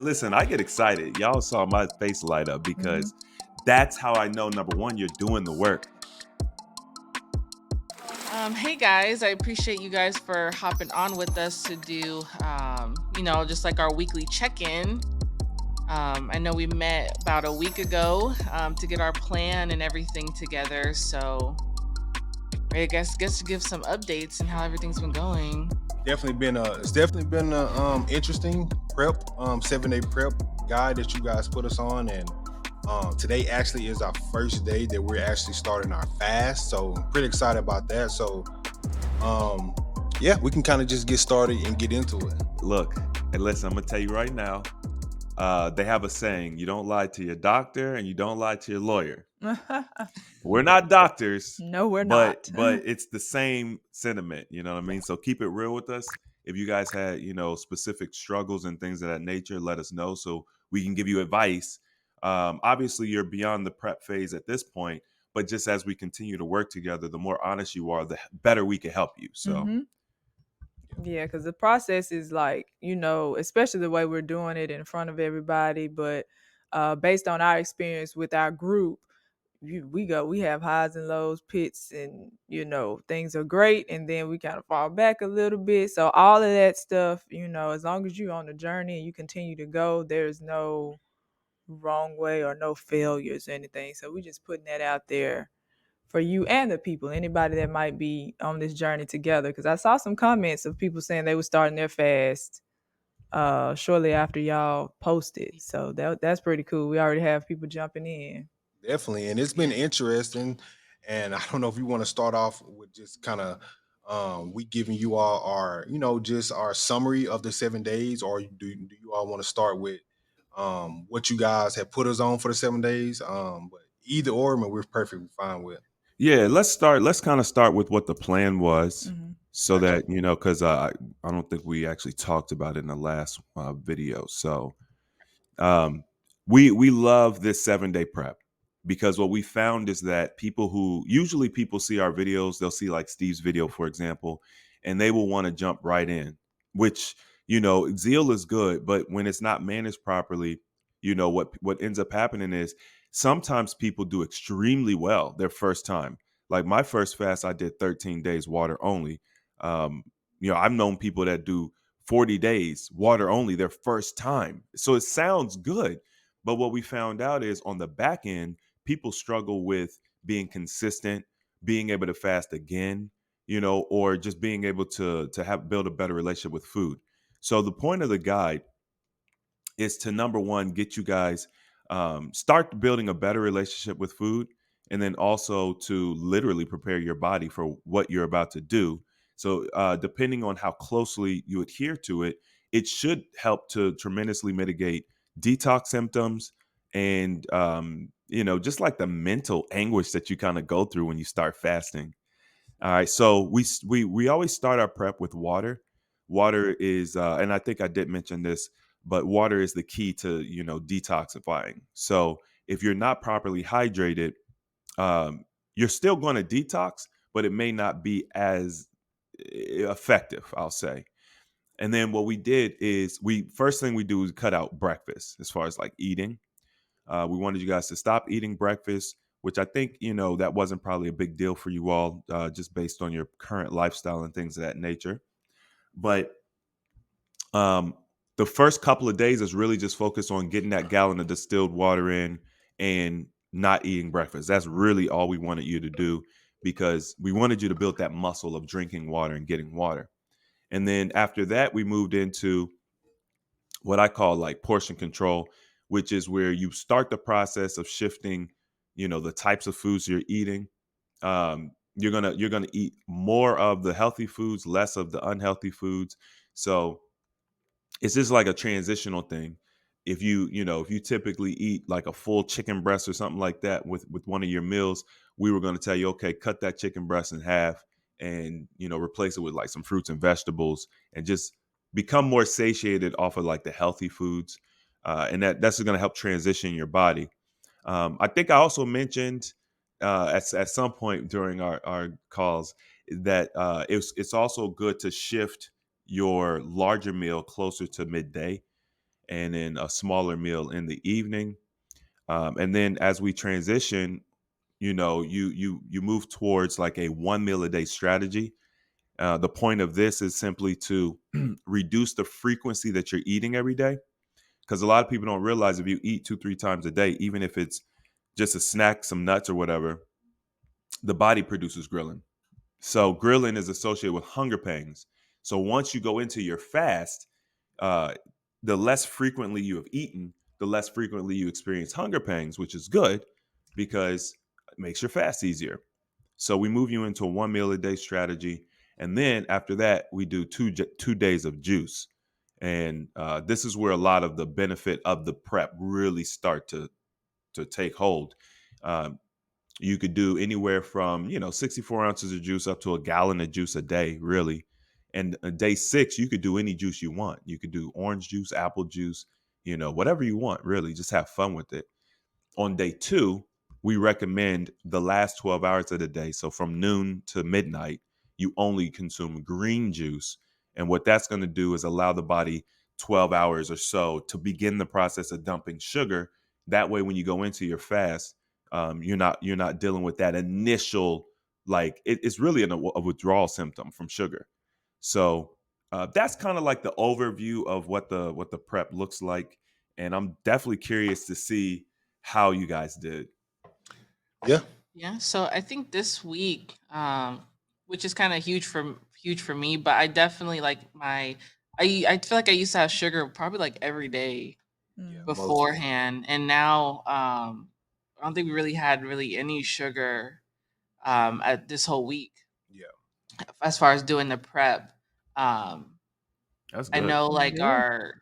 Listen, I get excited. Y'all saw my face light up hmm because that's how I know, number one, you're doing the work. Hey guys, I appreciate you guys for hopping on with us to do, just like our weekly check-in. I know we met about a week ago to get our plan and everything together. So I guess to give some updates and how everything's been going. It's definitely been a interesting prep 7 day prep guide that you guys put us on, and today actually is our first day that we're actually starting our fast, so I'm pretty excited about that. So um yeah, we can kind of just get started and get into it. Look, and listen, I'm gonna tell you right now. They have a saying: you don't lie to your doctor, and you don't lie to your lawyer. We're not doctors, No, we're but not. but it's the same sentiment. You know what I mean? So keep it real with us. If you guys had specific struggles and things of that nature, let us know so we can give you advice. Obviously, you're beyond the prep phase at this point, but just as we continue to work together, the more honest you are, the better we can help you. So hmm Yeah, because the process is like, especially the way we're doing it in front of everybody. But based on our experience with our group, we have highs and lows, pits, and things are great, and then we kind of fall back a little bit. So all of that stuff, as long as you're on the journey and you continue to go, there's no wrong way or no failures or anything. So we're just putting that out there for you and the people, anybody that might be on this journey together. Because I saw some comments of people saying they were starting their fast shortly after y'all posted. So that's pretty cool. We already have people jumping in. Definitely, and it's been interesting. And I don't know if you want to start off with just kind of we giving you all our just our summary of the 7 days, or do you all want to start with what you guys have put us on for the 7 days? But either or, man, we're perfectly fine with. yeah, let's start. Let's kind of start with what the plan was, hmm so Okay. that because I don't think we actually talked about it in the last video. So um, we love this 7 day prep because what we found is that people who usually people see our videos, they'll see like Steve's video, for example, and they will want to jump right in, which zeal is good, but when it's not managed properly, what ends up happening is sometimes people do extremely well their first time. Like my first fast, I did 13 days water only. Um, I've known people that do 40 days water only their first time. So it sounds good. But what we found out is on the back end, people struggle with being consistent, being able to fast again, or just being able to have build a better relationship with food. So the point of the guide is to number one, get you guys start building a better relationship with food, and then also to literally prepare your body for what you're about to do. So depending on how closely you adhere to it, it should help to tremendously mitigate detox symptoms and just like the mental anguish that you kind of go through when you start fasting. All right, so we always start our prep with water. Water is, and I think I did mention this, but water is the key to detoxifying. So if you're not properly hydrated, you're still going to detox, but it may not be as effective, I'll say. And then what we did is we first thing we do is cut out breakfast as far as like eating. We wanted you guys to stop eating breakfast, which I think, that wasn't probably a big deal for you all, just based on your current lifestyle and things of that nature. But um, the first couple of days is really just focused on getting that gallon of distilled water in and not eating breakfast. That's really all we wanted you to do because we wanted you to build that muscle of drinking water and getting water. And then after that, we moved into what I call like portion control, which is where you start the process of shifting, the types of foods you're eating. You're gonna eat more of the healthy foods, less of the unhealthy foods. So it's just like a transitional thing. If you typically eat like a full chicken breast or something like that with one of your meals, we were going to tell you, okay, cut that chicken breast in half and replace it with like some fruits and vegetables and just become more satiated off of like the healthy foods, and that's going to help transition your body. I think I also mentioned at some point during our calls that it's also good to shift your larger meal closer to midday. and then a smaller meal in the evening. And then as we transition, you move towards like a 1 meal a day strategy. The point of this is simply to reduce the frequency that you're eating every day, because a lot of people don't realize if you eat 2 3 times a day, even if it's just a snack, some nuts or whatever, the body produces ghrelin. So ghrelin is associated with hunger pangs. So once you go into your fast, uh, the less frequently you have eaten, the less frequently you experience hunger pangs, which is good because it makes your fast easier. So we move you into a 1 meal a day strategy, and then after that, we do 2 days of juice, and this is where a lot of the benefit of the prep really start to take hold. Um, you could do anywhere from 64 ounces of juice up to a gallon of juice a day, really. And day 6, you could do any juice you want. You could do orange juice, apple juice, whatever you want, really. Just have fun with it. On day 2, we recommend the last 12 hours of the day. So from noon to midnight, you only consume green juice. And what that's going to do is allow the body 12 hours or so to begin the process of dumping sugar. That way, when you go into your fast, you're not dealing with that initial, like it's really a withdrawal symptom from sugar. So that's kind of like the overview of what the prep looks like, and I'm definitely curious to see how you guys did. Yeah. Yeah, so I think this week, which is kind of huge for me, but I definitely like I feel like I used to have sugar probably like every day Yeah. Mm. Most definitely. beforehand, and now I don't think we really had really any sugar at this whole week Yeah. as far as doing the prep. Um, That's I good. know like Yeah. our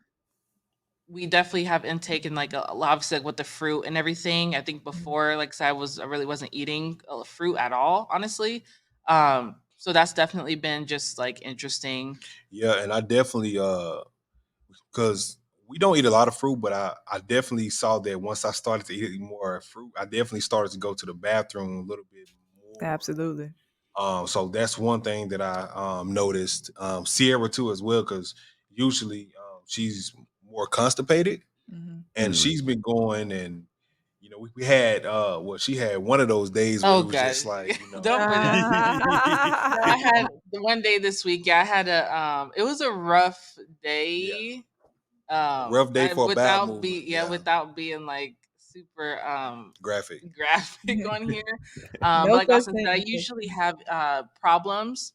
we definitely have intake in like obviously like with the fruit and everything. I think Mhm. before like I really wasn't eating fruit at all, honestly. So that's definitely been just like interesting. Yeah. And I definitely because we don't eat a lot of fruit, but I definitely saw that once I started to eat more fruit, I definitely started to go to the bathroom a little bit more. Absolutely. So that's one thing that I noticed. Sierra too as well, because usually she's more constipated, Mhm. and Mm. she's been going, and we had she had one of those days where Oh it was just gosh, like don't put it. No, I had the one day this week. Yeah, I had a it was a rough yeah, day. a rough day for a bowel movement. Yeah, Without being like super graphic. graphic on here. But No like such Austin said, I thing. usually have problems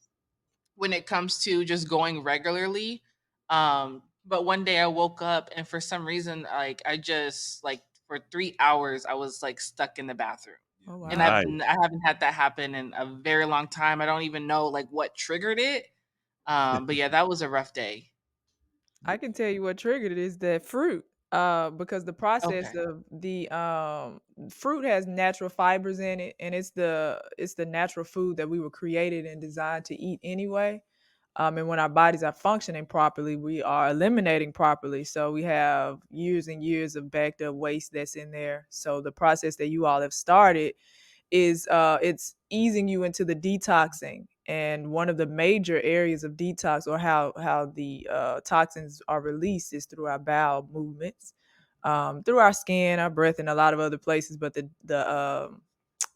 when it comes to just going regularly. But one day I woke up and for some reason, like I just like for 3 hours I was like stuck in the bathroom. Yeah, Oh And wow. Nice. I haven't had that happen in a very long time. I don't even know like what triggered it. But yeah, that was a rough day. I can tell you what triggered it is that fruit. Because the process Okay. of the fruit has natural fibers in it, and it's the natural food that we were created and designed to eat anyway. And when our bodies are functioning properly, we are eliminating properly. So we have years and years of backed up waste that's in there. So the process that you all have started is it's easing you into the detoxing, and one of the major areas of detox, or how the toxins are released, is through our bowel movements, through our skin, our breath, and a lot of other places. But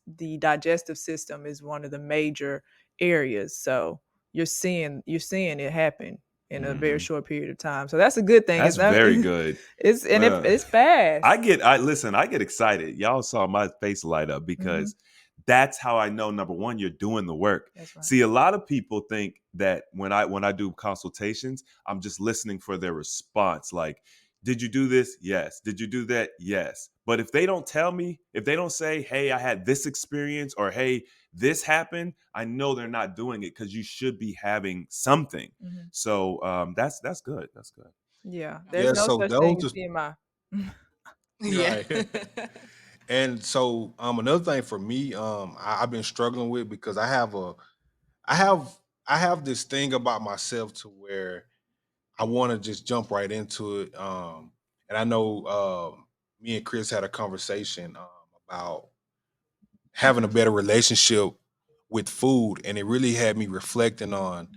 the digestive system is one of the major areas. So you're seeing it happen in a very Hmm. short period of time. So that's a good thing. That's It's not very good. it's and if Uh, it's fast. I get excited. Y'all saw my face light up Hmm. because that's how I know, number one, you're doing the work. That's right. See, a lot of people think that when I do consultations, I'm just listening for their response. Like, did you do this? Yes. Did you do that? Yes. But if they don't tell me, if they don't say, hey, I had this experience, or hey, this happened, I know they're not doing it, because you should be having something. Hmm. So that's good. That's good. Yeah, there's Yeah, no so such thing those as are TMI. Yeah. right. And so another thing for me, I've been struggling with because I have I have this thing about myself to where I want to just jump right into it. And I know me and Chris had a conversation about having a better relationship with food, and it really had me reflecting on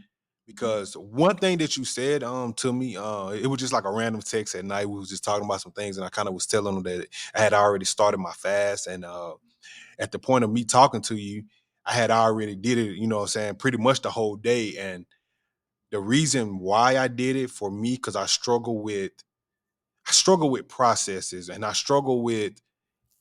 because one thing that you said to me, it was just like a random text at night. We was just talking about some things, and I kind of was telling them that I had already started my fast, and at the point of me talking to you, I had already did it, you know what I'm saying, pretty much the whole day. And the reason why I did it for me, because I struggle with processes, and I struggle with,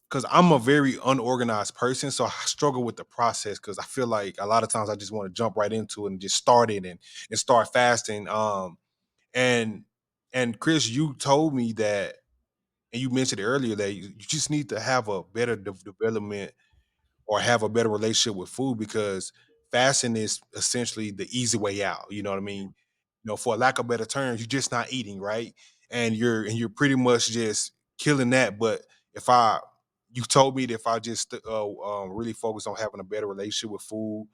because I'm a very unorganized person. So I struggle with the process because I feel like a lot of times I just want to jump right into it and just start it and start fasting. And and Chris, you told me that, and you mentioned it earlier, that you just need to have a better development or have a better relationship with food, because fasting is essentially the easy way out. You know what I mean? For lack of better terms, you're just not eating, right? And you're pretty much just killing that. But if I you told me that if I just really focus on having a better relationship with food,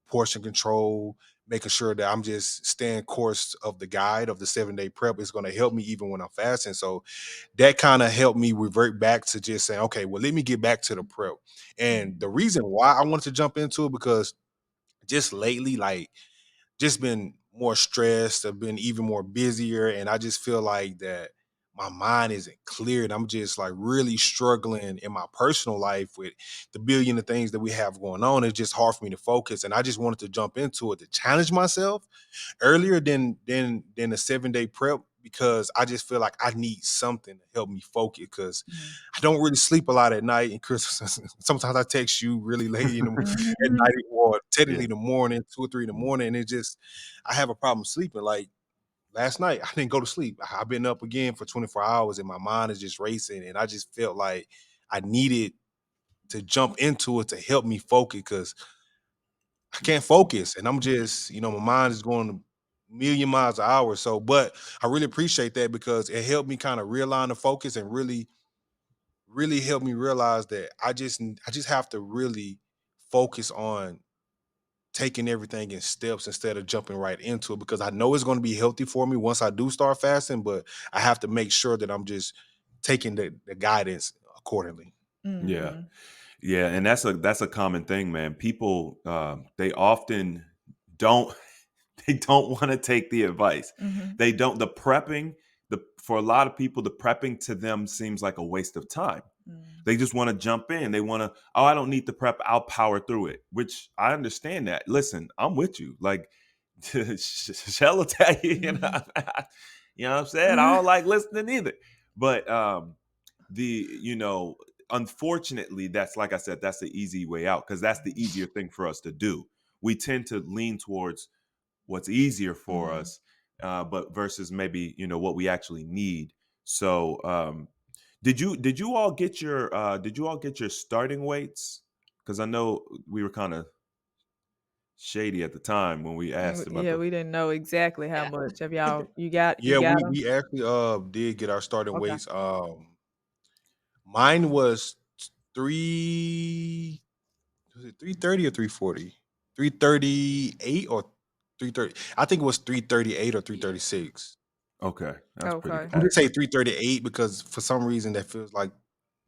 portion control, making sure that I'm just staying course of the guide of the 7 day prep is going to help me even when I'm fasting. So that kind of helped me revert back to just saying, okay, well, let me get back to the prep. And the Mhm. reason why I wanted to jump into it, because just lately, like, just been more stressed, I've been even more busier, and I just feel like that my mind isn't clear, and I'm just like really struggling in my personal life with the billion of things that we have going on. It's just hard for me to focus, and I just wanted to jump into it to challenge myself earlier than the 7 day prep, because I just feel like I need something to help me focus, because Mhm. I don't really sleep a lot at night. And Chris, sometimes I text you really late at Mhm. night, or Yeah. technically in the morning, 2 or 3 in the morning, and it just I have a problem sleeping. Like last night, I didn't go to sleep. I've been up again for 24 hours, and my mind is just racing, and I just felt like I needed to jump into it to help me focus, because I can't focus, and I'm just, my mind is going a million miles an hour. So, but I really appreciate that, because it helped me kind of realign the focus, and really, really helped me realize that I just have to really focus on taking everything in steps instead of jumping right into it, because I know it's going to be healthy for me once I do start fasting, but I have to make sure that I'm just taking the guidance accordingly. Yeah. Mhm. Yeah, and that's a common thing, man. People they often don't they don't want to take the advice. Mhm. They don't the prepping, the for a lot of people, the prepping to them seems like a waste of time. Mm. They just want to jump in. They want to, oh, I don't need the prep. I'll power through it, which I understand that. Listen, I'm with you. Like, Shell will tell you, Mhm. you know what I'm saying? I don't like listening either. But you know, unfortunately, that's like I said, that's the easy way out because that's the easier thing for us to do. We tend to lean towards what's easier for Mhm. us, but versus maybe what we actually need. So, did you all get your starting weights? Because I know we were kind of shady at the time when we asked about Yeah, the. we didn't know exactly how Yeah. much. Have y'all you Yeah, got we them? we actually did get our starting Okay. weights. Mine three was it 330 or 340? 338 or 330. I think it was 338 or Yeah. 336. Okay, that's pretty Okay. I'm gonna say accurate. 338 because for some reason that feels like,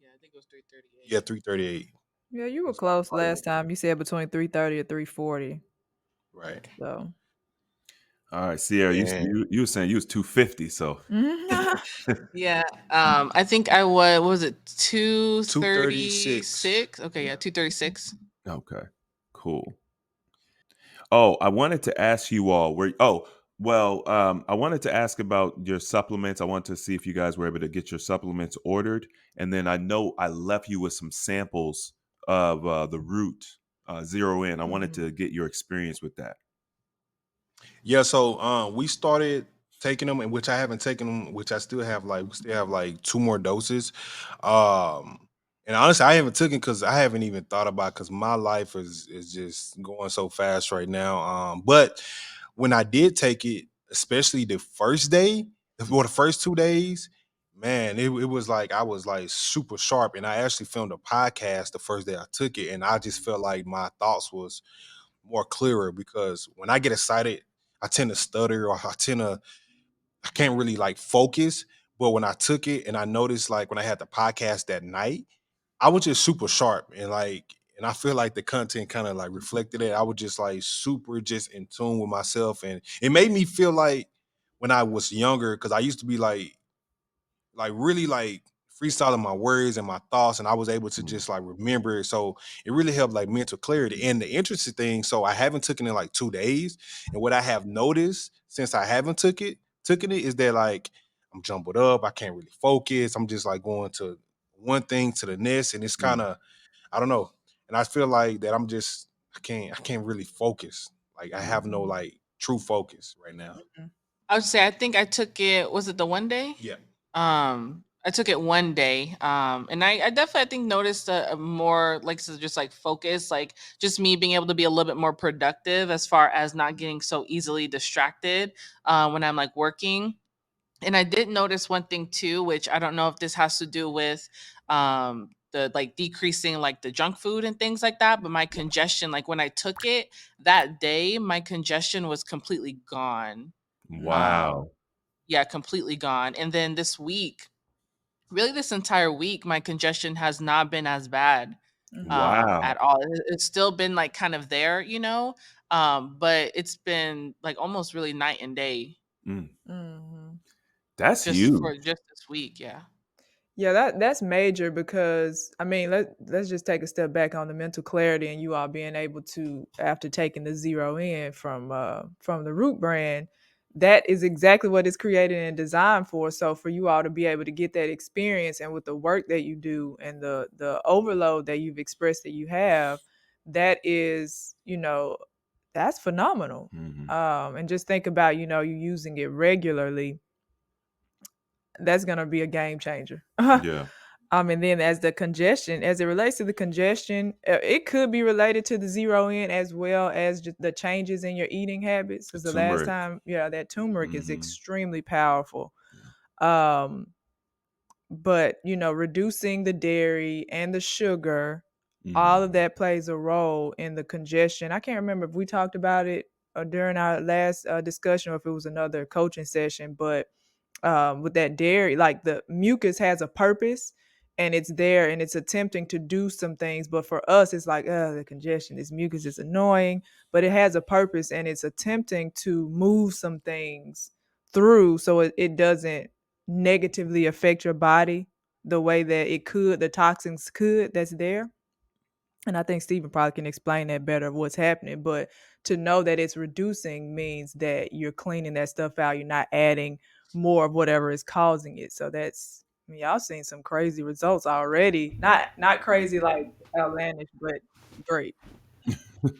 Yeah, I think it was 338. yeah, 338. Yeah, you were Was my close starting last weight. time. You said between 330 or 340. Right. So. All right, Sierra, And you were saying you was 250, so Mhm. Yeah. I think I was what was it 236. 236? Okay, yeah, Yeah. 236. okay, cool. Oh, I wanted to ask you all where. Oh, well, I wanted to ask about your supplements. I wanted to see if you guys were able to get your supplements ordered, and then I know I left you with some samples of the root zero in. I wanted Mhm. to get your experience with that. Yeah, so we started taking them, and which I haven't taken them, which I still have, like we still have like 2 more doses. Um and honestly, I haven't taken because I haven't even thought about, because my life is just going so fast right now. But when I did take it, especially the first day or the first 2 days, man, it was like I was like super sharp. And I actually filmed a podcast the first day I took it, and I just felt like my thoughts was more clearer, because when I get excited, I tend to stutter, or I can't really like focus. But when I took it, and I noticed, like when I had the podcast that night, I was just super sharp, and And I feel like the content kind of like reflected it. I was just like super just in tune with myself. And it made me feel like when I was younger, because I used to be like really like freestyling my words and my thoughts, and I was able to Mm, just like remember it. So it really helped like mental clarity. And the interesting thing, so I haven't taken it in like 2 days. And what I have noticed since I haven't taken it is that like I'm jumbled up, I can't really focus. I'm just like going to one thing to the next, and it's kind mm, of, I don't know. And I feel like that I can't really focus. Like I have no Mhm. like true focus right now. Mhm. I would say I think I took it. Was it the one day? Yeah. I took it one day. And I definitely I think noticed a more like so just like focus, like just me being able to be a little bit more productive as far as not getting so easily distracted when I'm like working. And I did notice one thing too, which I don't know if this has to do with the like decreasing like the junk food and things like that, but my congestion, like when I took it that day, my congestion was completely gone. Mm. Um, wow. yeah, completely gone. And then this week, really this entire week, my congestion has not been as bad Mhm. Wow. at all. It's still been like kind of there, but it's been like almost really night and day Mm, Mhm. that's just huge. for just this week. Yeah. Yeah, that's major because I mean, let's just take a step back on the mental clarity and you all being able to, after taking the zero in from the root brand, that is exactly what it's created and designed for. So for you all to be able to get that experience and with the work that you do and the overload that you've expressed that you have, that is, that's phenomenal. Mhm. And just think about, you using it regularly, that's gonna be a game changer. Yeah. And then as it relates to the congestion, it could be related to the zero in as well as just the changes in your eating habits. The Because the last turmeric. time, yeah, that turmeric is Mhm. extremely powerful. Yeah. Um, but reducing the dairy and the sugar, all of Mhm. that plays a role in the congestion. I can't remember if we talked about it during our last discussion or if it was another coaching session, but with that dairy, like the mucus has a purpose and it's there and it's attempting to do some things. But for us, it's like, the congestion, this mucus is annoying, but it has a purpose and it's attempting to move some things through so it doesn't negatively affect your body the way that it could, the toxins could that's there. And I think Stephen probably can explain that better of what's happening. But to know that it's reducing means that you're cleaning that stuff out. You're not adding more of whatever is causing it. So that's, I mean, y'all seen some crazy results already. Not crazy like outlandish, but great.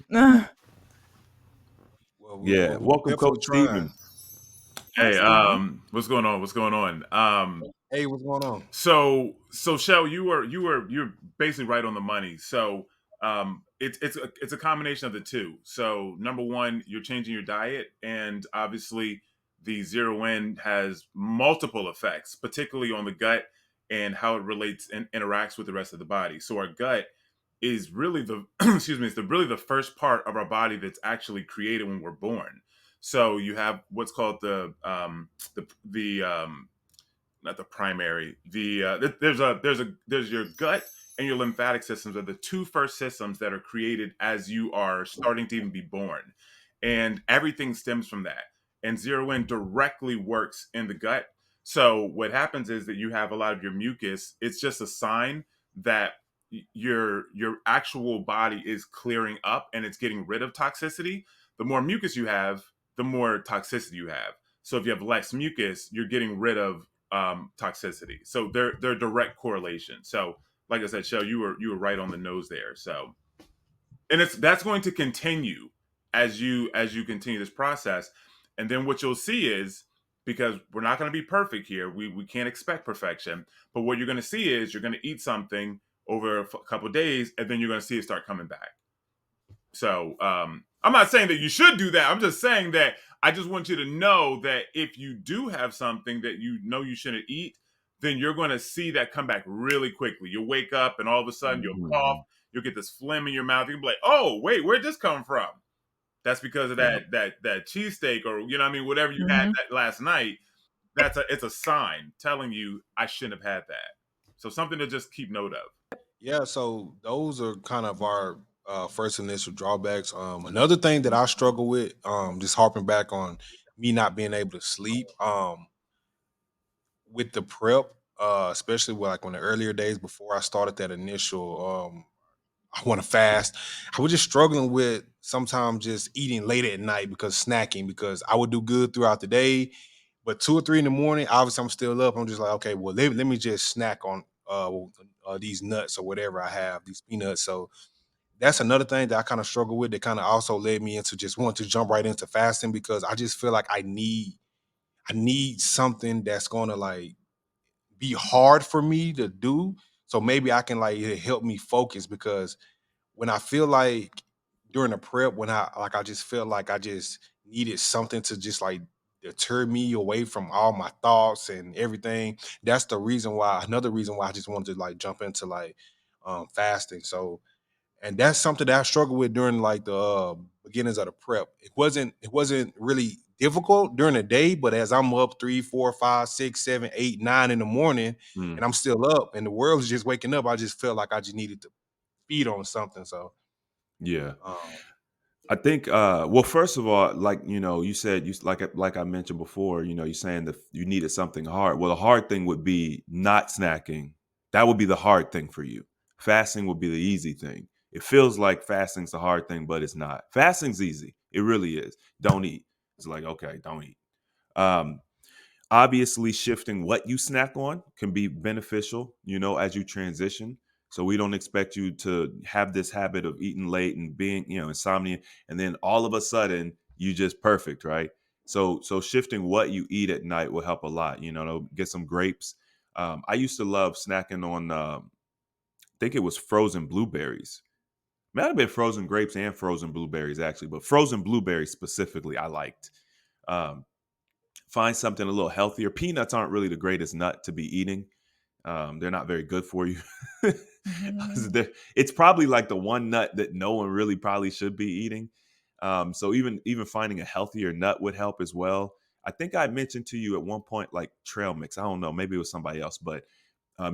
Well, Yeah. we Welcome, definitely Coach trying. Steven. Hi, Hey, Stephen. what's going on? What's going on? Hey, what's going on? So Shell, you're basically right on the money. So, it's a combination of the two. So, number one, you're changing your diet, and obviously, the zero in has multiple effects, particularly on the gut and how it relates and interacts with the rest of the body. So, our gut is really the excuse me, it's really the first part of our body that's actually created when we're born. So, you have what's called the not the primary. There's your gut and your lymphatic systems are the two first systems that are created as you are starting to even be born, and everything stems from that. And zero in directly works in the gut. So what happens is that you have a lot of your mucus. It's just a sign that your actual body is clearing up and it's getting rid of toxicity. The more mucus you have, the more toxicity you have. So if you have less mucus, you're getting rid of toxicity. So they're direct correlation. So like I said, Shell, you were right on the nose there. So and that's going to continue as you continue this process. And then what you'll see is, because we're not going to be perfect here, we can't expect perfection. But what you're going to see is you're going to eat something over a couple of days, and then you're going to see it start coming back. So I'm not saying that you should do that. I'm just saying that I just want you to know that if you do have something that you know you shouldn't eat, then you're going to see that come back really quickly. You'll wake up and all of a sudden you'll cough. Mhm. You'll get this phlegm in your mouth. You'll be like, "Oh, wait, where'd this come from?" That's because of Yeah. that cheesesteak, or what I mean, whatever you had Hmm. that last night. It's a sign telling you I shouldn't have had that. So something to just keep note of. Yeah, so those are kind of our first initial drawbacks. Another thing that I struggle with, just harping back on me not being able to sleep, with the prep, especially with, like, on the earlier days before I started that initial, I want to fast. I was just struggling with sometimes just eating late at night because snacking, because I would do good throughout the day, but 2 or 3 in the morning, obviously I'm still up. I'm just like, okay, well, let me just snack on these nuts or whatever I have, these peanuts. So that's another thing that I kind of struggle with, that kind of also led me into just wanting to jump right into fasting, because I just feel like I need something that's gonna like be hard for me to do. So maybe I can like it help me focus, because when I feel like during the prep, when I just felt like I just needed something to just like deter me away from all my thoughts and everything. That's the reason why, another reason why I just wanted to like jump into like fasting. So, and that's something that I struggled with during like the beginnings of the prep. It wasn't really difficult during the day, but as I'm up 3, 4, 5, 6, 7, 8, 9 in the morning, Mm, and I'm still up, and the world is just waking up, I just felt like I just needed to feed on something. So, yeah. um, I think well, first of all, like, you said, like I mentioned before, you're saying that you needed something hard. Well, the hard thing would be not snacking. That would be the hard thing for you. Fasting would be the easy thing. It feels like fasting's the hard thing, but it's not. Fasting's easy. It really is. Don't eat. It's like, okay, don't eat. Um, Obviously, shifting what you snack on can be beneficial, as you transition. So we don't expect you to have this habit of eating late and being, insomnia, and then all of a sudden you just perfect, right? So shifting what you eat at night will help a lot. Get some grapes. I used to love snacking on, I think it was frozen blueberries. Might have been frozen grapes and frozen blueberries actually, but frozen blueberries specifically, I liked. Um, Find something a little healthier. Peanuts aren't really the greatest nut to be eating. They're not very good for you. It's probably like the one nut that no one really probably should be eating. So even finding a healthier nut would help as well. I think I mentioned to you at one point like trail mix. I don't know, maybe it was somebody else, but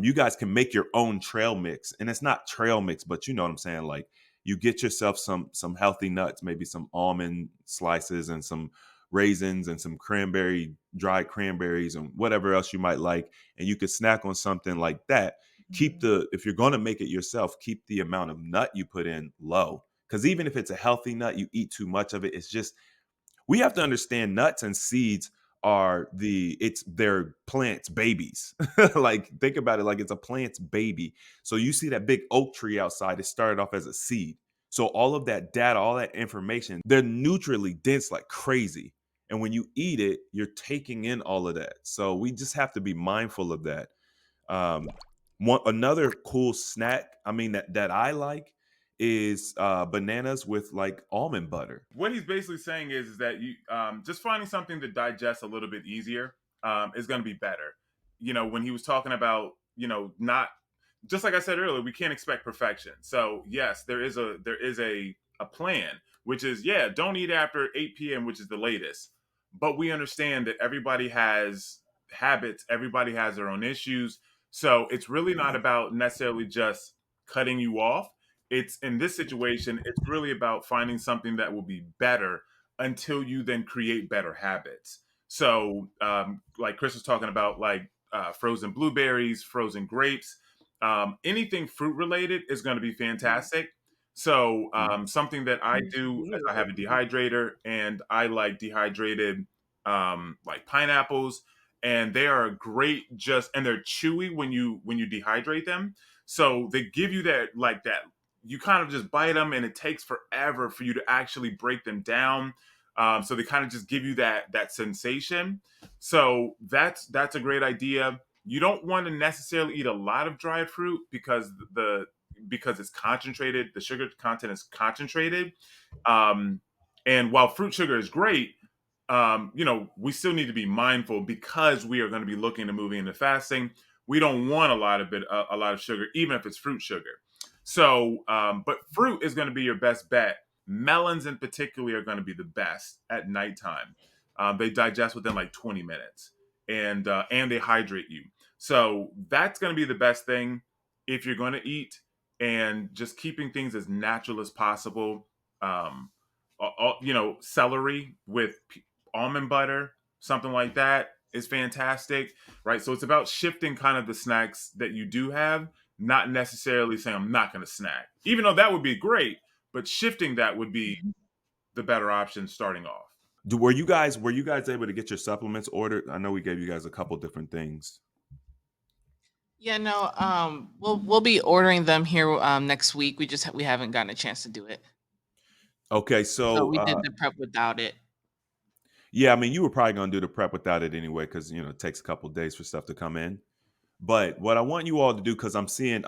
you guys can make your own trail mix, and it's not trail mix, but you know what I'm saying. Like you get yourself some healthy nuts, maybe some almond slices and some raisins and some dried cranberries, and whatever else you might like, and you could snack on something like that. If you're going to make it yourself, keep the amount of nut you put in low, because even if it's a healthy nut, you eat too much of it, it's just, we have to understand nuts and seeds they're plants babies. Like think about it, like it's a plant's baby. So you see that big oak tree outside, it started off as a seed. So all of that data, all that information, they're nutriently dense like crazy, and when you eat it, you're taking in all of that. So we just have to be mindful of that. um, Another cool snack, I mean, that I like is bananas with like almond butter. What he's basically saying is that you just finding something to digest a little bit easier is going to be better. When he was talking about not, just like I said earlier, we can't expect perfection. So yes, there is a plan, which is, yeah, don't eat after 8 p.m., which is the latest. But we understand that everybody has habits, everybody has their own issues. So it's really not about necessarily just cutting you off. It's in this situation, it's really about finding something that will be better until you then create better habits. So like Chris was talking about, like frozen blueberries, frozen grapes, anything fruit related is going to be fantastic. So something that I do is I have a dehydrator, and I like dehydrated like pineapples, and they are great, just, and they're chewy when you dehydrate them. So they give you that, like that, you kind of just bite them and it takes forever for you to actually break them down. So they kind of just give you that sensation. So that's a great idea. You don't want to necessarily eat a lot of dried fruit because it's concentrated. The sugar content is concentrated. Um, and while fruit sugar is great, we still need to be mindful, because we are going to be looking to moving into fasting. We don't want a lot of sugar, even if it's fruit sugar. So, but fruit is going to be your best bet. Melons, in particular, are going to be the best at nighttime. They digest within like 20 minutes, and they hydrate you. So that's going to be the best thing if you're going to eat. and just keeping things as natural as possible. Um, Celery with almond butter, something like that is fantastic, right? So it's about shifting kind of the snacks that you do have, not necessarily saying I'm not going to snack, even though that would be great, but shifting that would be the better option starting off. Were you guys able to get your supplements ordered? I know we gave you guys a couple different things. Yeah, no, we'll be ordering them here next week. We haven't gotten a chance to do it. Okay, So so we did the prep without it. yeah, I mean, you were probably gonna do the prep without it anyway, because it takes a couple days for stuff to come in. But what I want you all to do, because I'm seeing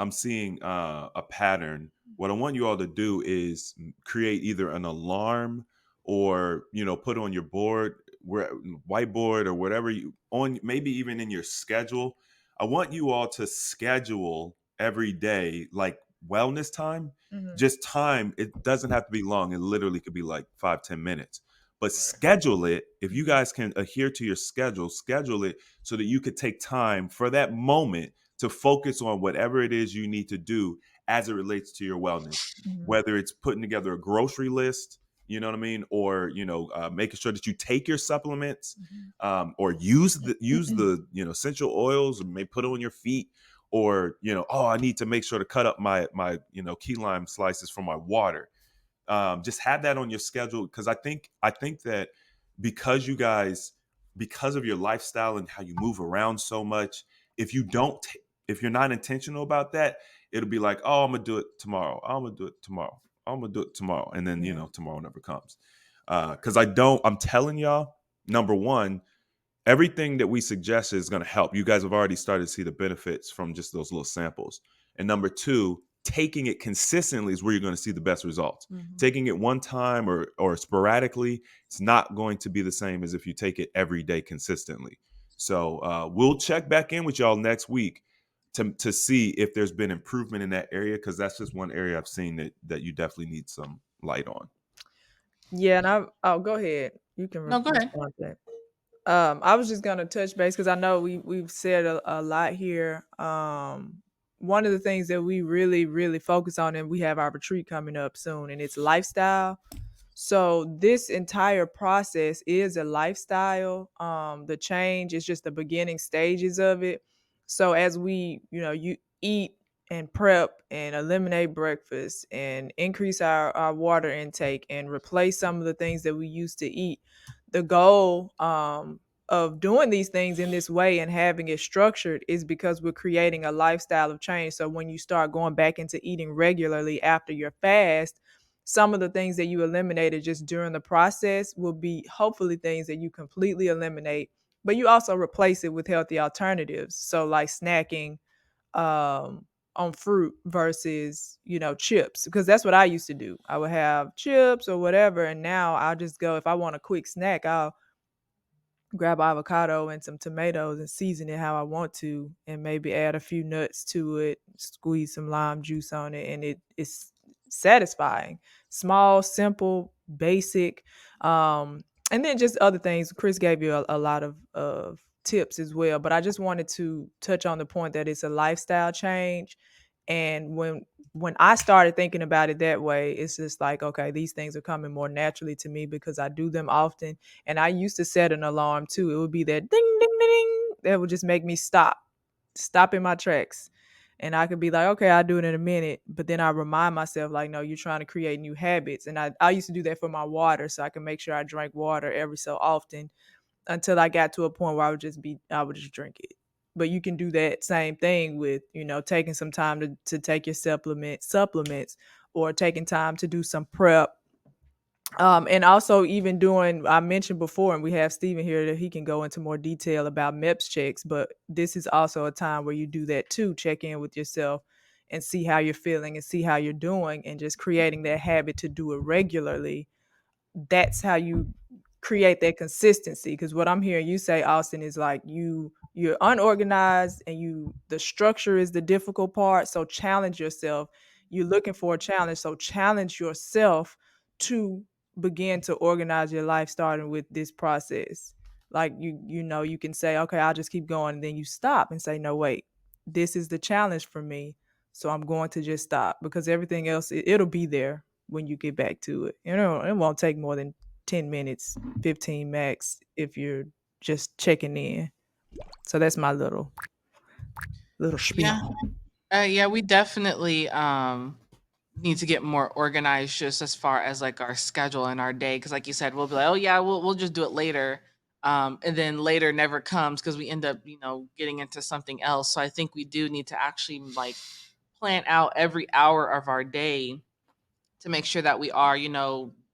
a pattern. What I want you all to do is create either an alarm or put on your board, where whiteboard or whatever you on, maybe even in your schedule. I want you all to schedule every day like wellness time. Mhm. Just time. It doesn't have to be long. It literally could be like 5-10 minutes. But Right. schedule it. If you Mhm. guys can adhere to your schedule it so that you could take time for that moment to focus on whatever it is you need to do as it relates to your wellness, Mhm. whether it's putting together a grocery list, you know what I mean, or making sure that you take your supplements, Mhm. or use the essential oils, and may put on your feet, or oh, I need to make sure to cut up my key lime slices for my water. Just have that on your schedule, because I think that because you guys, because of your lifestyle and how you move around so much, if you don't if you're not intentional about that, it'll be like, oh, I'm gonna do it tomorrow, I'm gonna do it tomorrow, I'm gonna do it tomorrow, and then Yeah. tomorrow never comes. Because I'm telling y'all, number one, everything that we suggest is going to help. You guys have already started to see the benefits from just those little samples. And number two, taking it consistently is where you're going to see the best results. Mhm. Taking it one time or sporadically, it's not going to be the same as if you take it every day consistently. So we'll check back in with y'all next week to see if there's been improvement in that area, because that's just one area I've seen that you definitely need some light on. Yeah, and I'll go ahead. You can No, go ahead. respond to that. I was just gonna touch base because I know we've said a lot here. One of the things that we really, really focus on, and we have our retreat coming up soon, and it's lifestyle. So this entire process is a lifestyle. The change is just the beginning stages of it. So as you eat and prep and eliminate breakfast and increase our water intake and replace some of the things that we used to eat, the goal of doing these things in this way and having it structured is because we're creating a lifestyle of change. So when you start going back into eating regularly after your fast, some of the things that you eliminated just during the process will be hopefully things that you completely eliminate, but you also replace it with healthy alternatives. So like snacking on fruit versus, chips, because that's what I used to do. I would have chips or whatever, and now I'll just go, if I want a quick snack, I'll grab avocado and some tomatoes and season it how I want to, and maybe add a few nuts to it, squeeze some lime juice on it, and it's satisfying. Small, simple, basic. And then just other things. Chris gave you a lot of tips as well, but I just wanted to touch on the point that it's a lifestyle change. And when I started thinking about it that way, it's just like, okay, these things are coming more naturally to me because I do them often. And I used to set an alarm too. It would be that ding, ding, ding, ding. That would just make me stop in my tracks. And I could be like, okay, I'll do it in a minute. But then I remind myself, like, no, you're trying to create new habits. And I used to do that for my water. So I can make sure I drank water every so often until I got to a point where I would just drink it. But you can do that same thing with, taking some time to take your supplements, or taking time to do some prep. And also even doing, I mentioned before, and we have Steven here that he can go into more detail about MEPS checks, but this is also a time where you do that too. Check in with yourself and see how you're feeling and see how you're doing, and just creating that habit to do it regularly. That's how you create that consistency. Because what I'm hearing you say, Austin, is like you're unorganized, and the structure is the difficult part. So challenge yourself. You're looking for a challenge, so challenge yourself to begin to organize your life, starting with this process. Like you can say, okay, I'll just keep going, and then you stop and say, no, wait, this is the challenge for me. So I'm going to just stop because everything else it'll be there when you get back to it. You know, it won't take more than 10 minutes, 15 max if you're just checking in. So that's my little Yeah. spiel. Yeah, we definitely need to get more organized just as far as like our schedule and our day. Cause like you said, we'll be like, oh yeah, we'll just do it later. And then later never comes because we end up, getting into something else. So I think we do need to actually like plan out every hour of our day to make sure that we are,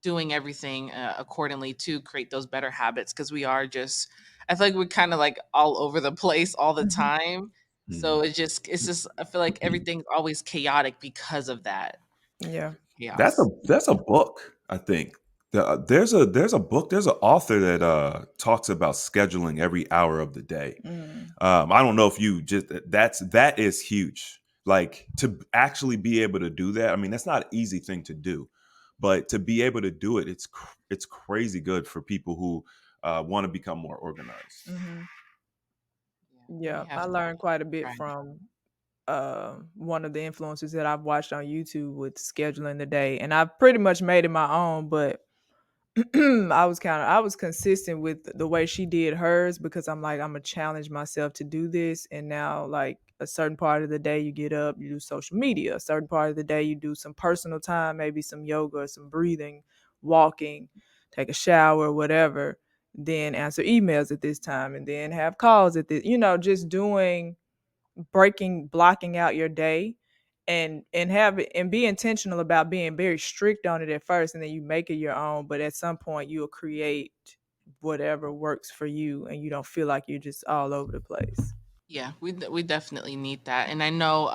doing everything accordingly to create those better habits. Cause we are just, I feel like we're kind of like all over the place all the Mhm. time. So Mhm. it's just, I feel like everything's always chaotic because of that Yeah. chaos. That's a book, I think. There's a book, there's an author that talks about scheduling every hour of the day. Mm. I don't know if you just that is huge. Like to actually be able to do that. I mean, that's not an easy thing to do, but to be able to do it, it's crazy good for people who want to become more organized. Hmm. Yeah, we Yeah, have I to learned quite a bit try. from one of the influencers that I've watched on YouTube with scheduling the day, and I've pretty much made it my own. But I was consistent with the way she did hers because I'm like I'm gonna challenge myself to do this. And now like a certain part of the day you get up, you do social media. A certain part of the day you do some personal time, maybe some yoga, some breathing, walking, take a shower, whatever. Then answer emails at this time, and then have calls at this. Just doing blocking out your day and have it and be intentional about being very strict on it at first, and then you make it your own, but at some point you'll create whatever works for you and you don't feel like you're just all over the place. Yeah, we definitely need that. And I know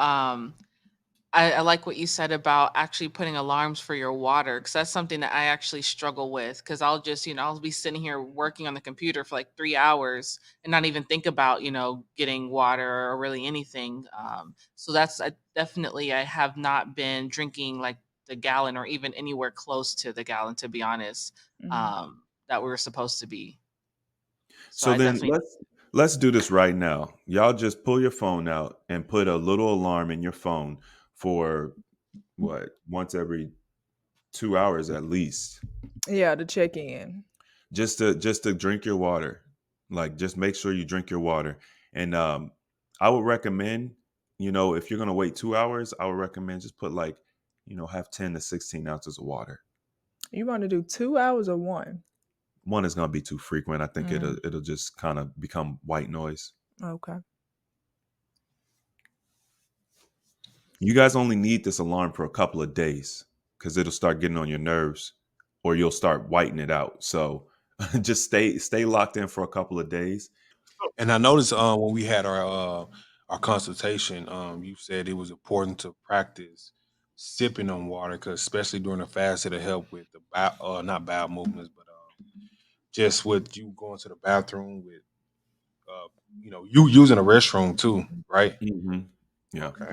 I like what you said about actually putting alarms for your water because that's something that I actually struggle with because I'll just, I'll be sitting here working on the computer for like 3 hours and not even think about, getting water or really anything. So that's definitely, I have not been drinking like the gallon or even anywhere close to the gallon, to be honest, Hmm. that we were supposed to be. So So I then definitely, let's do this right now. Y'all just pull your phone out and put a little alarm in your phone for what once every 2 hours at least, Yeah, to check in. just to drink your water. Like just make sure you drink your water. And I would recommend, if you're gonna wait 2 hours, I would recommend just put like, have 10 to 16 ounces of water. You want to do 2 hours or one? One is gonna be too frequent. I think it'll Mm, it'll just kind of become white noise. okay. You guys only need this alarm for a couple of days because it'll start getting on your nerves, or you'll start whiting it out. So just stay locked in for a couple of days. And I noticed when we had our consultation, you said it was important to practice sipping on water because especially during the fast, it'll help with the not bowel movements, but just with you going to the bathroom with you using a restroom too, right? Hmm. Yeah. Okay,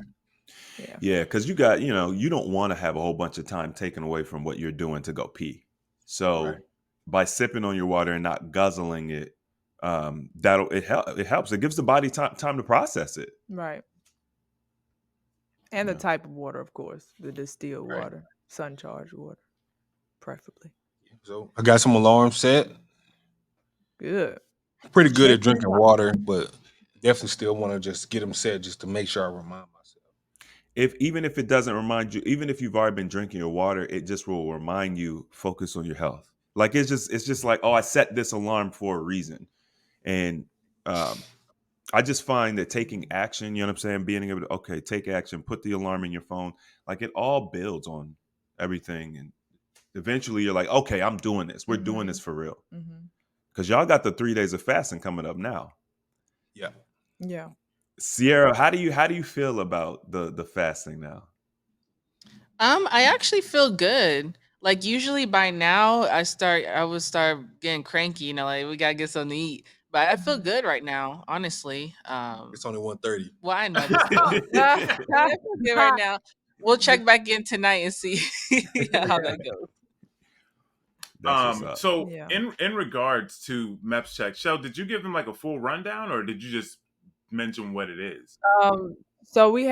Yeah. Yeah, because you don't want to have a whole bunch of time taken away from what you're doing to go pee. right. So by sipping on your water and not guzzling it, it helps. It gives the body time to process it. Right. And the Yeah. type of water, of course, the distilled Right. water, sun charged water, preferably. So I got some alarms set. Good. Pretty good Check at them drinking out. water, but definitely still want to just get them set just to make sure I remind myself. If even if it doesn't remind you, even if you've already been drinking your water, it just will remind you focus on your health. Like it's just like, oh, I set this alarm for a reason. And um I just find that taking action, you know what I'm saying, being able to okay, take action, put the alarm in your phone, like it all builds on everything. And eventually you're like, okay, I'm doing this. We're doing Mm-hmm. this for real. Mm-hmm. Because y'all got the 3 days of fasting coming up now. Yeah. Yeah. Sierra, how do you feel about the fasting now? I actually feel good. Like usually by now, I would start getting cranky. Like we gotta get something to eat. But I feel Mhm. good right now, honestly. It's only 1:30. Well, I know, but still, I feel good right now. We'll But check back in tonight and see how yeah. that goes. That's what's up. So Yeah. in regards to MEPS check, Shell, did you give them like a full rundown or did you just mention what it is? Um, So we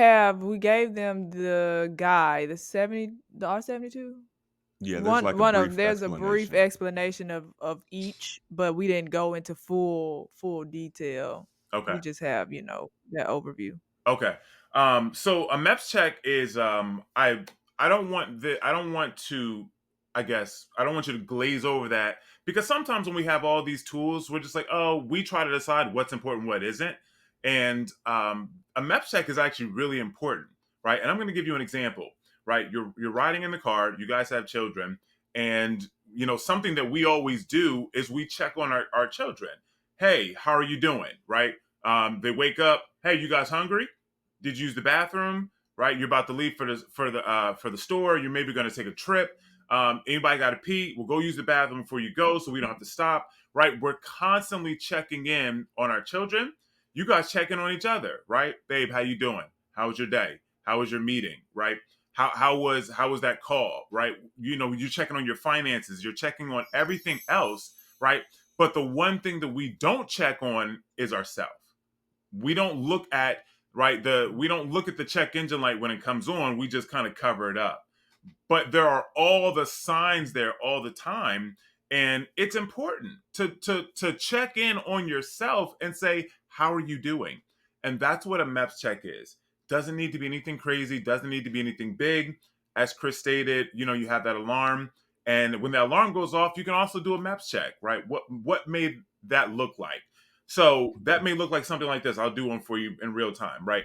gave them the guy, the R72. Yeah, there's One like a one of brief there's a brief explanation. explanation of each, but we didn't go into full detail. Okay. We just have, that overview. Okay. So a MEPS check is I don't want to, I guess I don't want you to glaze over that, because sometimes when we have all these tools, we're just like, oh, we try to decide what's important, what isn't. And a MEPS check is actually really important, right? And I'm going to give you an example, right? You're riding in the car, you guys have children, and something that we always do is we check on our children. Hey, how are you doing? Right? They wake up. Hey, you guys hungry? Did you use the bathroom? Right, you're about to leave for the store. You're maybe going to take a trip. Anybody got to pee? We'll go use the bathroom before you go, so we don't have to stop. Right, we're constantly checking in on our children. You guys checking on each other, right? Babe, how you doing? How was your day? How was your meeting? Right? How was that call? Right? You're checking on your finances. You're checking on everything else, right? But the one thing that we don't check on is ourselves. We don't look at we don't look at the check engine light when it comes on. We just kind of cover it up, but there are all the signs there all the time, and it's important to check in on yourself and say, how are you doing? And that's what a MEPS check is. Doesn't need to be anything crazy, doesn't need to be anything big. As Chris stated, you have that alarm, and when the alarm goes off, you can also do a MEPS check, right? What made that look like? So that may look like something like this. I'll do one for you in real time, right?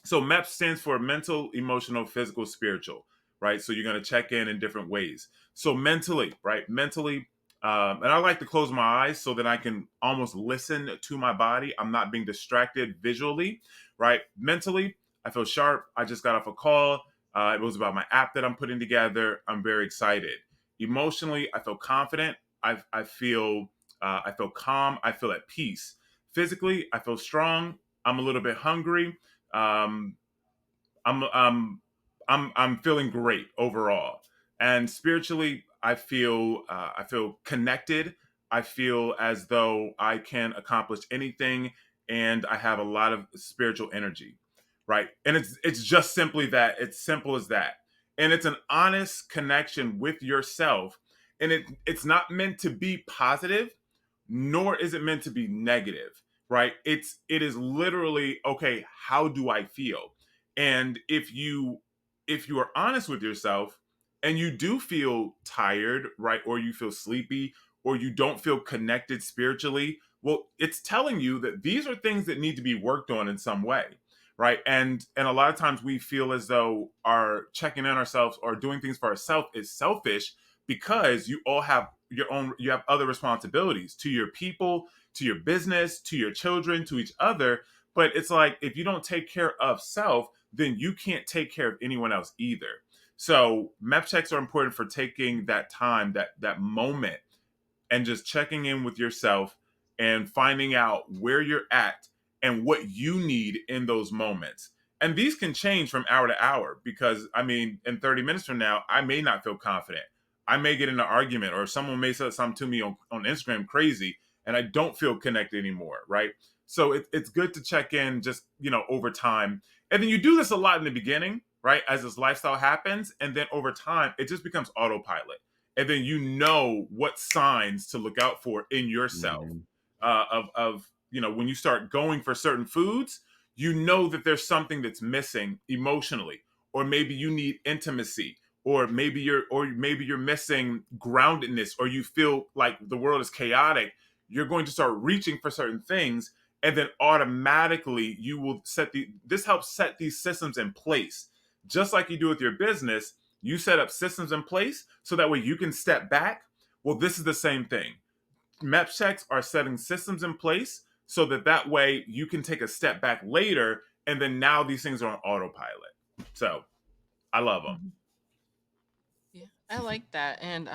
So MEPS stands for mental, emotional, physical, spiritual, right? So you're going to check in different ways. So mentally, right? Mentally, and I like to close my eyes so that I can almost listen to my body. I'm not being distracted visually, right? Mentally, I feel sharp. I just got off a call. It was about my app that I'm putting together. I'm very excited. Emotionally, I feel confident. I feel calm. I feel at peace. Physically, I feel strong. I'm a little bit hungry. um, I'm I'm feeling great overall, and spiritually, I feel connected. I feel as though I can accomplish anything, and I have a lot of spiritual energy, right? And it's just simply that. It's simple as that, and it's an honest connection with yourself, and it's not meant to be positive, nor is it meant to be negative, right? It is literally, okay, how do I feel? And if you are honest with yourself and you do feel tired, right, or you feel sleepy, or you don't feel connected spiritually, well, it's telling you that these are things that need to be worked on in some way, right? And a lot of times we feel as though our checking in ourselves or doing things for ourselves is selfish, because you all have you have other responsibilities to your people, to your business, to your children, to each other. But it's like, if you don't take care of self, then you can't take care of anyone else either. So MEP checks are important for taking that time, that moment, and just checking in with yourself and finding out where you're at and what you need in those moments. And these can change from hour to hour, because I mean, in 30 minutes from now, I may not feel confident. I may get in an argument, or someone may say something to me on Instagram crazy, and I don't feel connected anymore, right? So it's good to check in just, over time. And then you do this a lot in the beginning, right? As this lifestyle happens. And then over time, it just becomes autopilot, and then you know what signs to look out for in yourself. Mhm. Of when you start going for certain foods, you know that there's something that's missing emotionally, or maybe you need intimacy, or maybe you're missing groundedness, or you feel like the world is chaotic. You're going to start reaching for certain things, and then automatically you will this helps set these systems in place, just like you do with your business. You set up systems in place so that way you can step back. Well, this is the same thing. MEP checks are setting systems in place so that way you can take a step back later, and then now these things are on autopilot. So I love them. Mhm. Yeah, I like that. And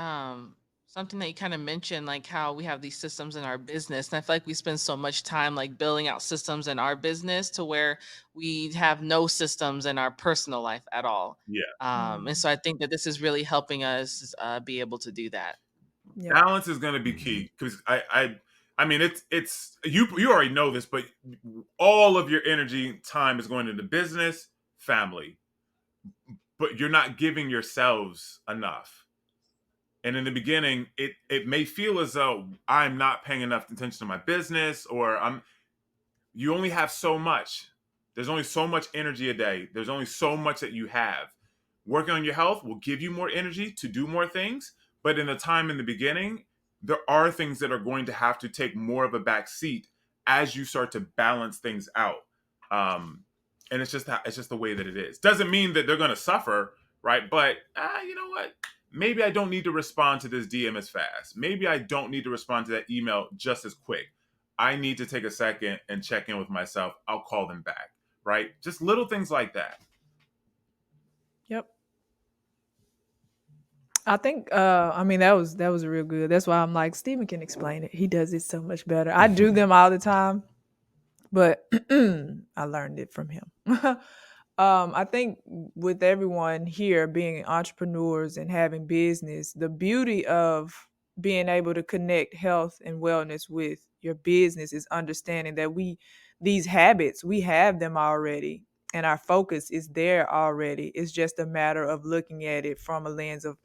something that you kind of mentioned, like how we have these systems in our business. And I feel like we spend so much time like building out systems in our business to where we have no systems in our personal life at all. Yeah. And Mm. so I think that this is really helping us be able to do that. Yep. Balance is going to be key, because I mean, it's you already know this, but all of your energy time is going into business, family, but you're not giving yourselves enough. And in the beginning, it may feel as though I'm not paying enough attention to my business, or you only have so much. There's only so much energy a day. There's only so much that you have. Working on your health will give you more energy to do more things, but in the time in the beginning, there are things that are going to have to take more of a back seat as you start to balance things out. And it's just the way that it is. Doesn't mean that they're going to suffer, right? But you know what? Maybe I don't need to respond to this DM as fast. Maybe I don't need to respond to that email just as quick. I need to take a second and check in with myself. I'll call them back, right? Just little things like that. Yep. I think I mean that was real good. That's why I'm like Stephen can explain it. He does it so much better. I do them all the time, but I learned it from him. I think with everyone here being entrepreneurs and having business, the beauty of being able to connect health and wellness with your business is understanding that these habits, we have them already and our focus is there already. It's just a matter of looking at it from a lens of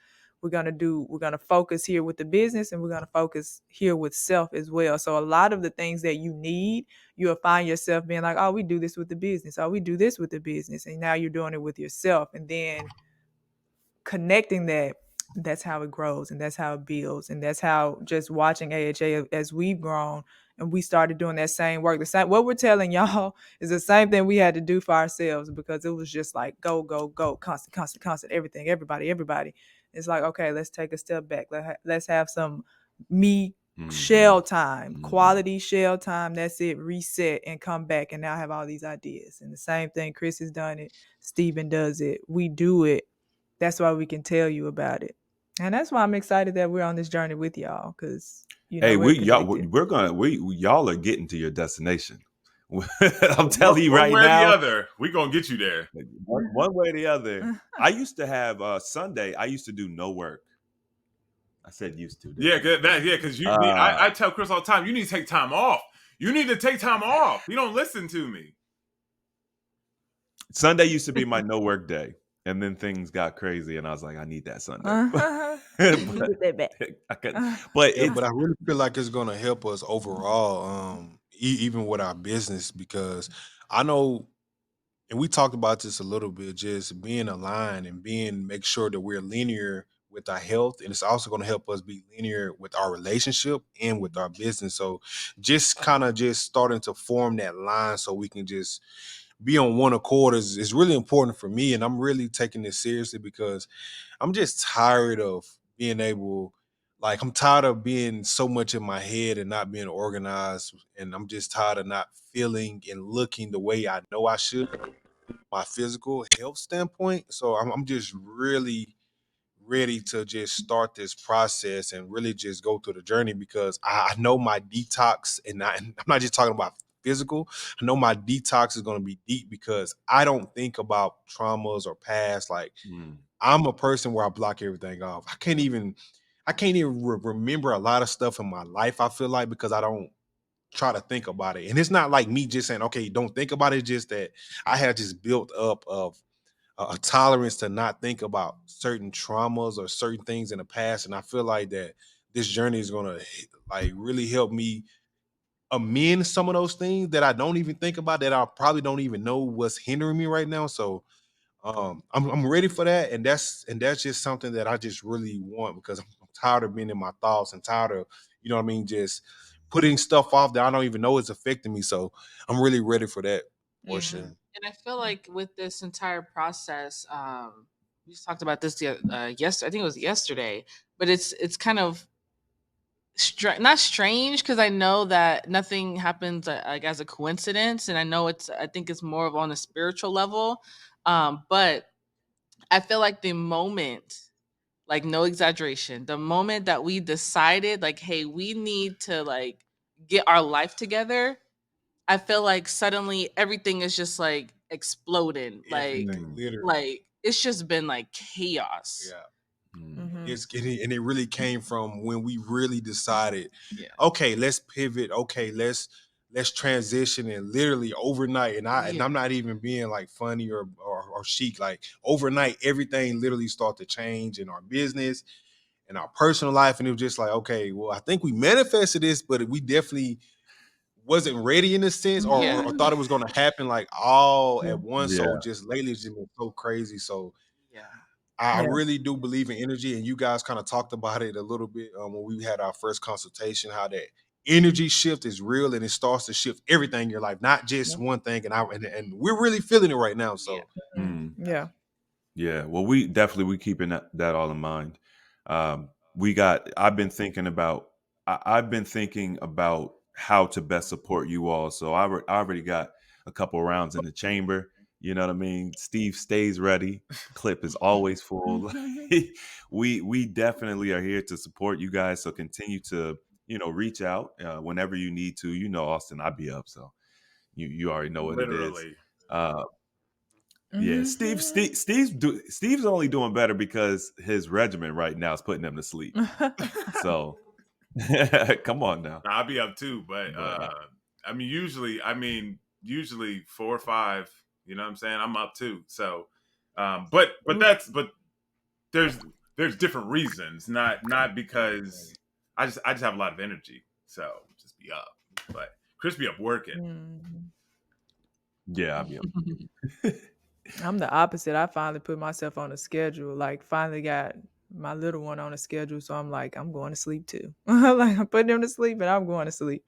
we're going to focus here with the business and we're going to focus here with self as well. So a lot of the things that you need, you'll find yourself being like, oh, we do this with the business. Oh, we do this with the business. And now you're doing it with yourself. And then connecting that's how it grows and that's how it builds. And that's how just watching AHA as we've grown and we started doing that same work. The same what we're telling y'all is the same thing we had to do for ourselves because it was just like go, constant, everything, everybody. It's like, okay, let's take a step back. Let's have some me shell time, quality shell time. That's it. Reset and come back. And now I have all these ideas. And the same thing, Chris has done it. Stephen does it. We do it. That's why we can tell you about it. And that's why I'm excited that we're on this journey with y'all. Cause Hey, we're y'all are getting to your destination. I'm telling you One right way or the now, other, we're gonna get you there. one way or the other. I used to have Sunday. I used to do no work. I said used to. Yeah, because you need. I tell Chris all the time, you need to take time off. You need to take time off. You don't listen to me. Sunday used to be my no work day, and then things got crazy, and I was like, I need that Sunday. But I really feel like it's gonna help us overall, even with our business, because I know, and we talked about this a little bit, just being aligned and make sure that we're linear with our health, and it's also going to help us be linear with our relationship and with our business. So just kind of just starting to form that line so we can just be on one accord is really important for me, and I'm really taking this seriously because I'm just tired of being able, like, I'm tired of being so much in my head and not being organized. And I'm just tired of not feeling and looking the way I know I should, my physical health standpoint. So I'm just really ready to just start this process and really just go through the journey because I know my detox, and I'm not just talking about physical. I know my detox is going to be deep because I don't think about traumas or past. Like, I'm a person where I block everything off. I can't even remember a lot of stuff in my life, I feel like, because I don't try to think about it. And it's not like me just saying, okay, don't think about it. It's just that I had just built up of a tolerance to not think about certain traumas or certain things in the past. And I feel like that this journey is going to like really help me amend some of those things that I don't even think about, that I probably don't even know what's hindering me right now. So I'm ready for that, and that's just something that I just really want because I'm tired of being in my thoughts and tired of, you know what I mean, just putting stuff off that I don't even know is affecting me. So I'm really ready for that portion. And I feel like with this entire process, we just talked about this yes, I think it was yesterday, but it's kind of not strange because I know that nothing happens like as a coincidence, and I think it's more of on a spiritual level, but I feel like the moment, like no exaggeration, the moment that we decided like, hey, we need to like get our life together, I feel like suddenly everything is just like exploding. Everything, literally. Like it's just been like chaos. Yeah. it really came from when we really decided, Yeah. okay, let's pivot. Okay, let's transition, and literally overnight. And Yeah. I'm not even being like funny or chic. Like overnight, everything literally started to change in our business and our personal life, and it was just like, okay, well, I think we manifested this, but we definitely wasn't ready in a sense, Yeah. or thought it was going to happen like all Yeah. at once. So Yeah. just lately, it's just been so crazy. So Yeah. I Yeah. really do believe in energy, and you guys kind of talked about it a little bit when we had our first consultation. How that energy shift is real, and it starts to shift everything in your life, not just Yep. one thing. And we're really feeling it right now. Yeah. So Mm. Yeah. Yeah, well, we keeping that all in mind. I've been thinking about how to best support you all. So I already got a couple rounds in the chamber. You know what I mean? Steve stays ready. Clip is always full. We definitely are here to support you guys. So continue to reach out whenever you need to. Austin, I'll be up. So you already know what it is. Literally. Uh, yeah, Mhm. Steve's only doing better because his regimen right now is putting him to sleep. So come on now. I'll be up too, but But usually 4 or 5. You know what I'm saying? I'm up too. So, Ooh. but there's different reasons, not because I just have a lot of energy, so just be up. But Chris be up working. Mhm. yeah, I'll be up. I'm the opposite. I finally put myself on a schedule. Like finally got my little one on a schedule. So I'm like, I'm going to sleep too. Like I'm putting him to sleep and I'm going to sleep.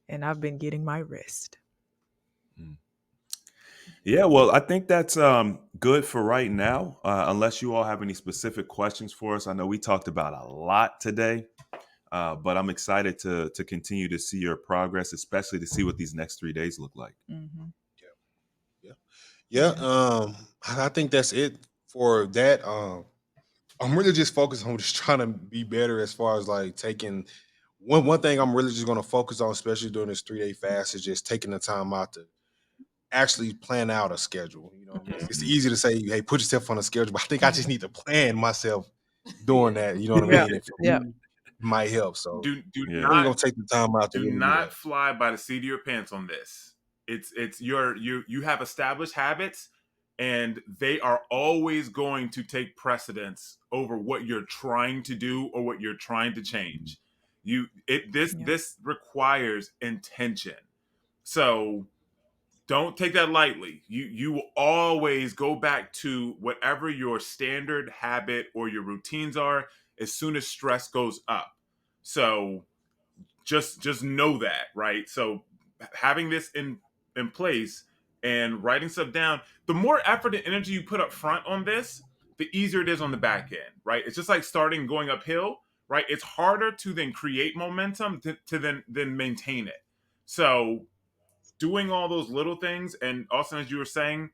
And I've been getting my rest. Mm. Yeah, well, I think that's good for right now. Unless you all have any specific questions for us, I know we talked about a lot today. But I'm excited to continue to see your progress, especially to see what these next 3 days look like. Hmm. yeah, yeah. Yeah. I think that's it for that. I'm really just focused on just trying to be better as far as like taking one thing I'm really just going to focus on, especially during this 3 day fast, is just taking the time out to actually plan out a schedule. You know, it's Mhm. easy to say, hey, put yourself on a schedule, but I think I just need to plan myself Yeah. doing that. You know what I Yeah. mean? And for Yeah. me, it might help. So Do I'm Yeah. really not gonna take the time out to do really do not that. fly by the seat of your pants on this. It's you have established habits, and they are always going to take precedence over what you're trying to do or what you're trying to change. You it Yeah. this requires intention. So don't take that lightly. You will always go back to whatever your standard habit or your routines are as soon as stress goes up. So just know that, right? So having this in place and writing stuff down, the more effort and energy you put up front on this, the easier it is on the back end, right? It's just like starting going uphill, right? It's harder to then create momentum to then maintain it. So doing all those little things, and also as you were saying,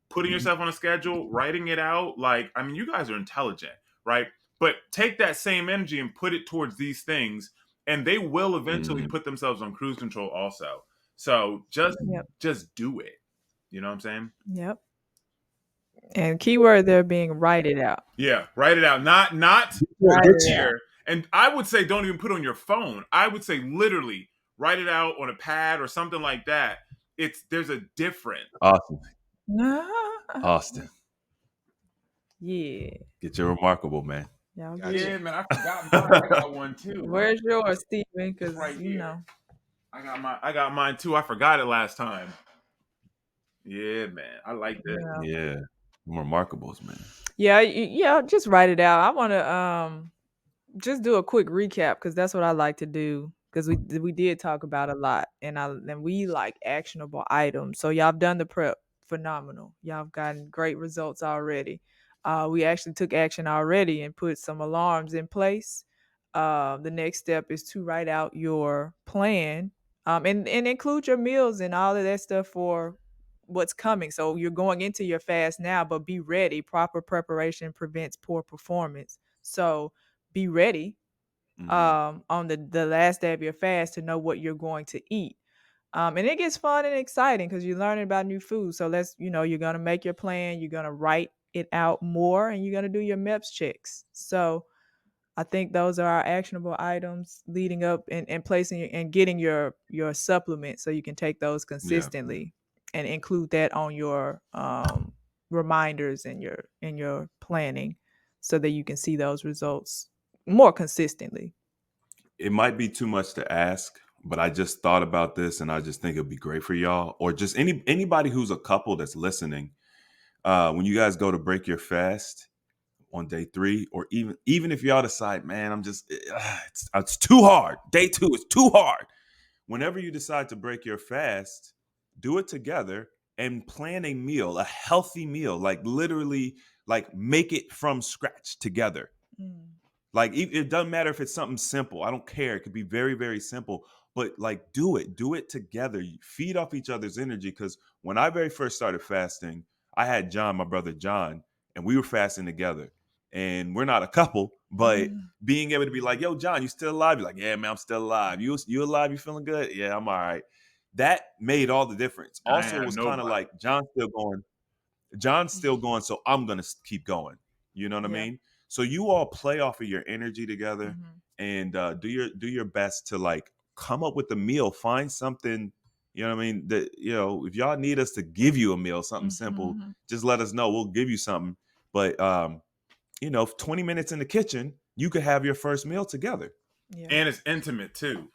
putting yourself on a schedule, writing it out, like, I mean, you guys are intelligent, right? But take that same energy and put it towards these things, and they will eventually Mhm. put themselves on cruise control also. So Yep. just do it. You know what I'm saying? Yep. And keyword there being write it out. Yeah, write it out. Not Write it out. here. And I would say don't even put it on your phone. I would say literally write it out on a pad or something like that. There's a difference. Austin, Austin, Yeah. get your remarkable, man. Y'all get Gotcha. Yeah, it. man, I forgot mine. I got one too. Where's yours, Stephen? It's Because, right you here. know. I got mine too. I forgot it last time. Yeah, man. I like this. Yeah. Yeah, remarkables, man. Yeah. Yeah. Just write it out. I want to just do a quick recap because that's what I like to do because we did talk about a lot and we like actionable items. So y'all have done the prep phenomenal. Y'all have gotten great results already. We actually took action already and put some alarms in place. The next step is to write out your plan and include your meals and all of that stuff for what's coming. So you're going into your fast now, but be ready. Proper preparation prevents poor performance. So be ready Mhm. on the last day of your fast to know what you're going to eat. And it gets fun and exciting because you're learning about new food. So you're going to make your plan, you're going to write it out more, and you're going to do your MEPS checks. So I think those are our actionable items leading up and placing and getting your supplement so you can take those Yeah. consistently and include that on your reminders and your planning so that you can see those results more consistently. It might be too much to ask, but I just thought about this and I just think it'd be great for y'all or just anybody who's a couple that's listening. When you guys go to break your fast on day 3, or even if y'all decide, man, it's too hard. Day 2 is too hard. Whenever you decide to break your fast, do it together and plan a meal, a healthy meal, like literally, like make it from scratch together. Mm. Like it doesn't matter if it's something simple. I don't care. It could be very, very simple, but like do it together. Feed off each other's energy. Because when I very first started fasting, I had John, my brother John, and we were fasting together. And we're not a couple, but Mhm. being able to be like, "Yo, John, you still alive?" You're like, "Yeah, man, I'm still alive." You alive? You feeling good? Yeah, I'm all right. That made all the difference. I ain't Also, it have was kind of nobody. like John's still going, so I'm gonna keep going. You know what I Yeah. mean? So you all play off of your energy together Mhm. and do your best to like come up with a meal. Find something. You know what I mean? That if y'all need us to give you a meal, something simple, Mhm. just let us know. We'll give you something. But 20 minutes in the kitchen, you could have your first meal together. Yeah. And it's intimate too.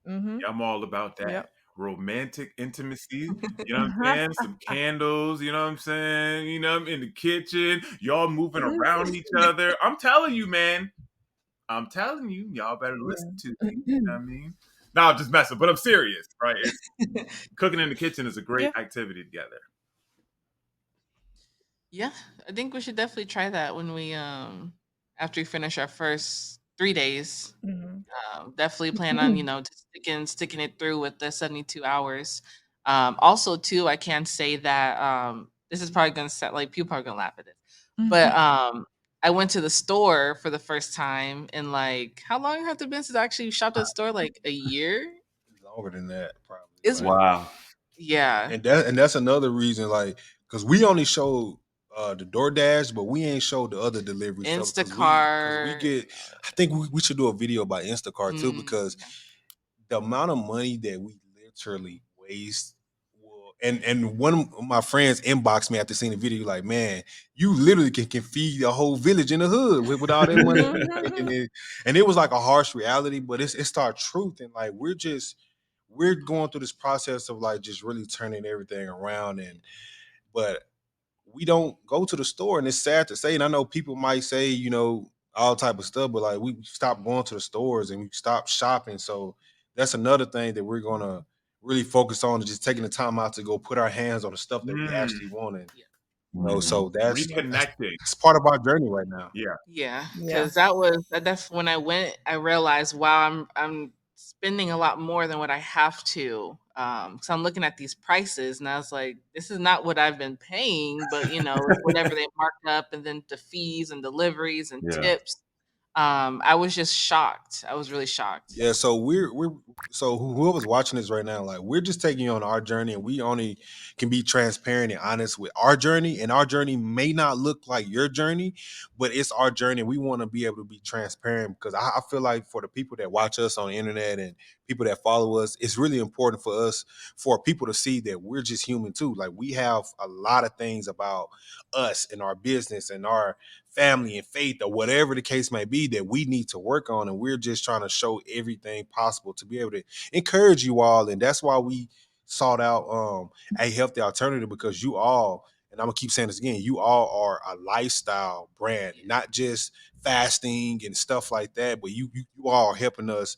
Mhm. I'm all about that. Yep. Romantic intimacy, you know what I'm saying? Some candles, you know what I'm saying? I'm in the kitchen, y'all moving around each other. I'm telling you, man. I'm telling you, y'all better listen to me. You know what I mean? No, I'm just messing, but I'm serious, right? Cooking in the kitchen is a great Yeah. activity together. Yeah, I think we should definitely try that when we after we finish our first 3 days. Mhm. Definitely plan on just sticking it through with the 72 hours. Also, too, I can say that this is probably gonna set like people are gonna laugh at this, but I went to the store for the first time in like how long have it been since I actually shopped at the store? Like a year. Longer than that, probably. It's Like, Wow. yeah, and that's another reason, like, because we only showed the DoorDash, but we ain't showed the other delivery stuff because we Instacart. get. I think we should do a video about Instacart too, Mm, because yeah. the amount of money that we literally waste. And one of my friends inboxed me after seeing the video, like, man, you literally can feed a whole village in the hood with all that money we making it. And it was like a harsh reality, but it's our truth. And like we're going through this process of like just really turning everything around. But we don't go to the store, and it's sad to say. And I know people might say, all type of stuff, but like we stopped going to the stores and we stopped shopping. So that's another thing that we're gonna really focus on, is just taking the time out to go put our hands on the stuff that we Mm, actually want. And Yeah. Mhm. so that's reconnecting. that's part of our journey right now. Yeah. Yeah, Yeah. because that's when I went. I realized, wow, I'm spending a lot more than what I have to. So I'm looking at these prices, and I was like, this is not what I've been paying, but it's whatever they marked up, and then the fees and deliveries and Yeah. tips. I was just shocked. I was really shocked. Yeah, so so whoever's watching this right now, like, we're just taking you on our journey, and we only can be transparent and honest with our journey. And our journey may not look like your journey, but it's our journey. We want to be able to be transparent, because I feel like for the people that watch us on the internet and people that follow us, it's really important for people to see that we're just human too. Like, we have a lot of things about us and our business and our family and faith, or whatever the case may be, that we need to work on. And we're just trying to show everything possible to be able to encourage you all. And that's why we sought out a healthy alternative, because you all, and I'm gonna keep saying this again, you all are a lifestyle brand, not just fasting and stuff like that, but you all are helping us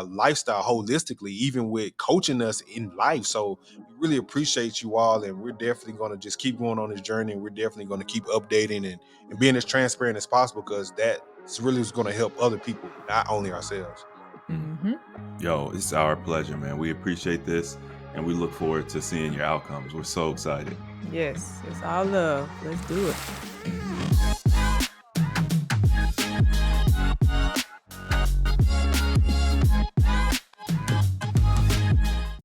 lifestyle holistically, even with coaching us in life. So we really appreciate you all, and we're definitely going to just keep going on this journey, and we're definitely going to keep updating and being as transparent as possible, because that's really is going to help other people, not only ourselves. Mhm. Yo, it's our pleasure, man. We appreciate this and we look forward to seeing your outcomes. We're so excited. Yes, it's all love. Let's do it.